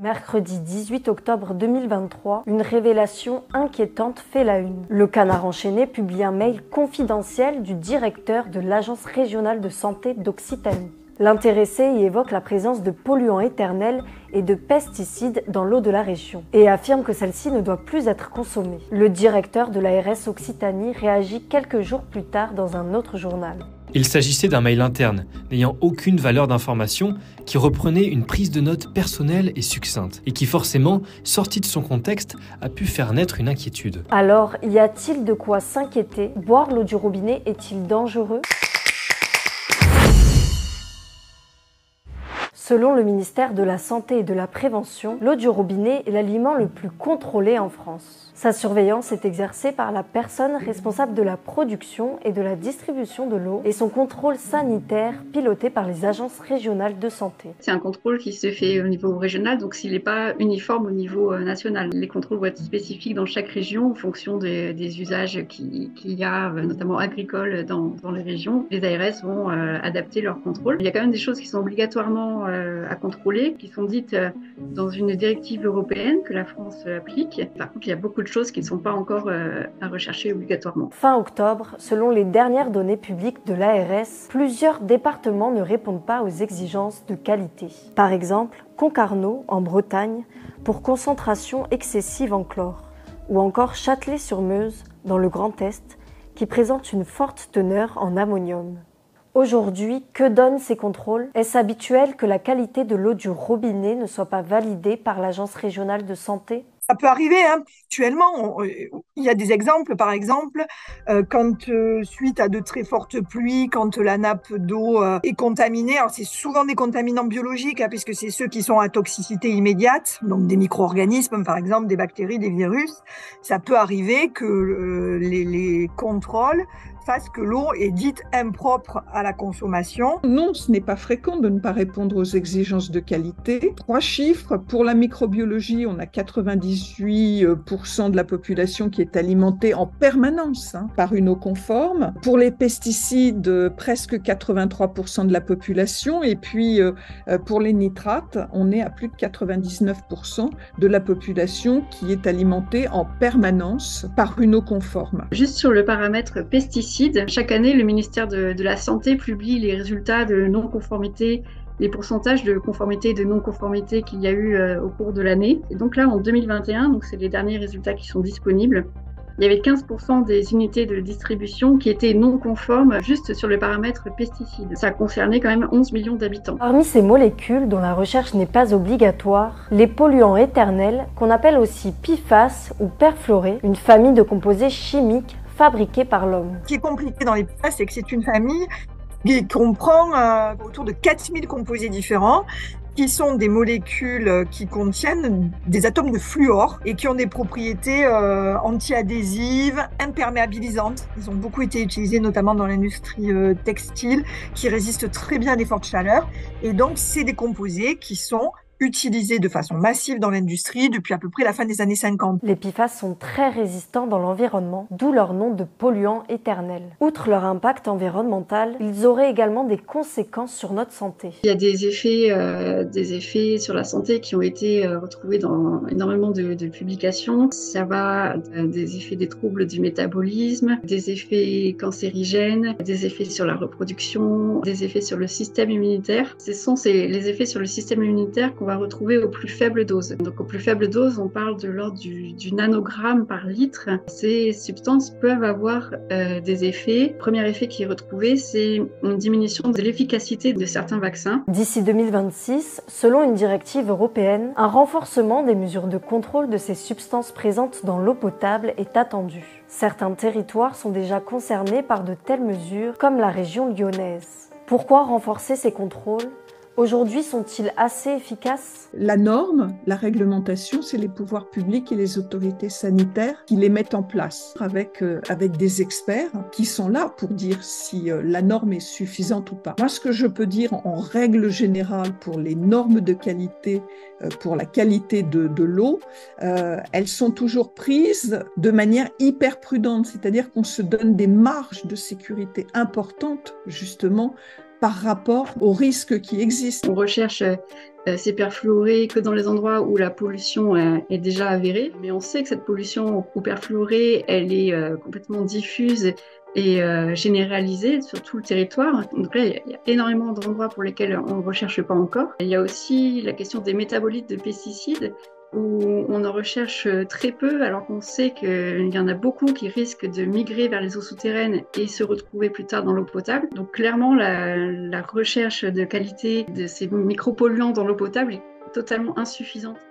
Mercredi 18 octobre 2023, une révélation inquiétante fait la une. Le Canard enchaîné publie un mail confidentiel du directeur de l'Agence régionale de santé d'Occitanie. L'intéressé y évoque la présence de polluants éternels et de pesticides dans l'eau de la région et affirme que celle-ci ne doit plus être consommée. Le directeur de l'ARS Occitanie réagit quelques jours plus tard dans un autre journal. Il s'agissait d'un mail interne, n'ayant aucune valeur d'information, qui reprenait une prise de notes personnelle et succincte, et qui forcément, sorti de son contexte, a pu faire naître une inquiétude. Alors, y a-t-il de quoi s'inquiéter? Boire l'eau du robinet est-il dangereux? Selon le ministère de la Santé et de la Prévention, l'eau du robinet est l'aliment le plus contrôlé en France. Sa surveillance est exercée par la personne responsable de la production et de la distribution de l'eau et son contrôle sanitaire piloté par les agences régionales de santé. C'est un contrôle qui se fait au niveau régional, donc s'il n'est pas uniforme au niveau national. Les contrôles vont être spécifiques dans chaque région en fonction des usages qu'il y a, notamment agricoles dans les régions. Les ARS vont adapter leurs contrôles. Il y a quand même des choses qui sont obligatoirement à contrôler, qui sont dites dans une directive européenne que la France applique. Par contre, il y a beaucoup de choses qui ne sont pas encore à rechercher obligatoirement. Fin octobre, selon les dernières données publiques de l'ARS, plusieurs départements ne répondent pas aux exigences de qualité. Par exemple, Concarneau, en Bretagne, pour concentration excessive en chlore, ou encore Châtelet-sur-Meuse, dans le Grand Est, qui présente une forte teneur en ammonium. Aujourd'hui, que donnent ces contrôles? Est-ce habituel que la qualité de l'eau du robinet ne soit pas validée par l'Agence régionale de santé? Ça peut arriver, actuellement. Il y a des exemples, par exemple, quand suite à de très fortes pluies, quand la nappe d'eau est contaminée, alors c'est souvent des contaminants biologiques, puisque c'est ceux qui sont à toxicité immédiate, donc des micro-organismes, par exemple, des bactéries, des virus. Ça peut arriver que les contrôles fassent que l'eau est dite impropre à la consommation. Non, ce n'est pas fréquent de ne pas répondre aux exigences de qualité. 3 chiffres. Pour la microbiologie, on a 98% de la population qui est alimentée en permanence par une eau conforme. Pour les pesticides, presque 83% de la population. Et puis, pour les nitrates, on est à plus de 99% de la population qui est alimentée en permanence par une eau conforme. Juste sur le paramètre pesticides, chaque année, le ministère de la Santé publie les résultats de non-conformité, les pourcentages de conformité et de non-conformité qu'il y a eu au cours de l'année. Et donc là, en 2021, donc c'est les derniers résultats qui sont disponibles, il y avait 15% des unités de distribution qui étaient non conformes juste sur le paramètre pesticides. Ça concernait quand même 11 millions d'habitants. Parmi ces molécules dont la recherche n'est pas obligatoire, les polluants éternels, qu'on appelle aussi PFAS ou perfluorés, une famille de composés chimiques fabriqués par l'homme. Ce qui est compliqué dans les PFAS, c'est que c'est une famille qui comprend autour de 4000 composés différents, qui sont des molécules qui contiennent des atomes de fluor et qui ont des propriétés anti-adhésives, imperméabilisantes. Ils ont beaucoup été utilisés notamment dans l'industrie textile, qui résistent très bien à des fortes chaleurs. Et donc, c'est des composés qui sont utilisés de façon massive dans l'industrie depuis à peu près la fin des années 50. Les PFAS sont très résistants dans l'environnement, d'où leur nom de polluants éternels. Outre leur impact environnemental, ils auraient également des conséquences sur notre santé. Il y a des effets sur la santé qui ont été retrouvés dans énormément de publications. Ça va des effets des troubles du métabolisme, des effets cancérigènes, des effets sur la reproduction, des effets sur le système immunitaire. Ce sont les effets sur le système immunitaire qu'on va retrouver aux plus faibles doses. Donc aux plus faibles doses, on parle de l'ordre du nanogramme par litre. Ces substances peuvent avoir des effets. Le premier effet qui est retrouvé, c'est une diminution de l'efficacité de certains vaccins. D'ici 2026, selon une directive européenne, un renforcement des mesures de contrôle de ces substances présentes dans l'eau potable est attendu. Certains territoires sont déjà concernés par de telles mesures, comme la région lyonnaise. Pourquoi renforcer ces contrôles ? Aujourd'hui, sont-ils assez efficaces? La norme, la réglementation, c'est les pouvoirs publics et les autorités sanitaires qui les mettent en place avec des experts qui sont là pour dire si la norme est suffisante ou pas. Moi, ce que je peux dire en règle générale pour les normes de qualité, pour la qualité de l'eau, elles sont toujours prises de manière hyper prudente, c'est-à-dire qu'on se donne des marges de sécurité importantes, justement, par rapport aux risques qui existent. On recherche ces perfluorés que dans les endroits où la pollution est déjà avérée, mais on sait que cette pollution au perfluoré, elle est complètement diffuse et généralisée sur tout le territoire. Donc là, il y a énormément d'endroits pour lesquels on ne recherche pas encore. Il y a aussi la question des métabolites de pesticides, où on en recherche très peu, alors qu'on sait qu'il y en a beaucoup qui risquent de migrer vers les eaux souterraines et se retrouver plus tard dans l'eau potable. Donc clairement, la recherche de qualité de ces micropolluants dans l'eau potable est totalement insuffisante.